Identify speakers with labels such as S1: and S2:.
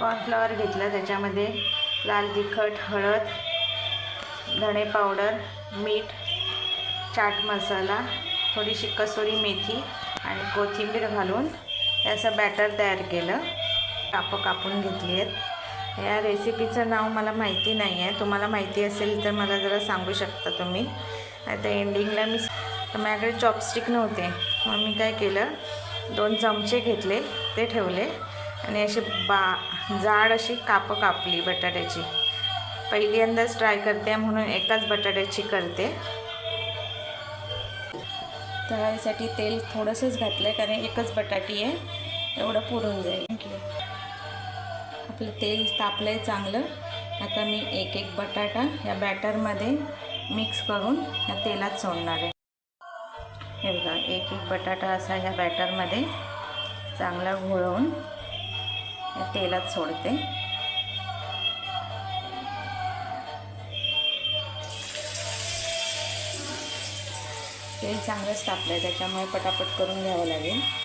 S1: Cornflower घेतलं, त्याच्यामध्ये लाल तिखट, हळद, धणे पावडर, मीठ, चाट मसाला, थोडीशी कसुरी मेथी आणि कोथिंबीर घालून हे असं बॅटर तयार केलं. कापून घेतली आहेत. या रेसिपीचं नाव मला माहिती नाही आहे, तुम्हाला माहिती असेल तर मला जरा सांगू शकता तुम्ही. आता एंडिंगला माझ्याकडे चॉपस्टिक नव्हते, मग मी काय केलं, 2 चमचे घेतले, ते ठेवले आणि अशी जाड अशी कापली बटाट्याची. पहिल्यांदाच ट्राय करते म्हणून एकाच बटाट्याची करते. तळायसाठी तेल थोडंसंच घातलं आहे, कारण एकच बटाटी आहे, एवढं पुरून जाईल. आपलं तेल तापलं आहे चांगलं. आता मी एक बटाटा या बॅटरमध्ये मिक्स करून या तेलात सोडणार आहे. हे बघा, एक बटाटा असा ह्या बॅटरमध्ये चांगला घोळवून या तेलात सोडते. तेल चांगलंच तापलं आहे, त्याच्यामुळे पटापट करून घ्यावं लागेल.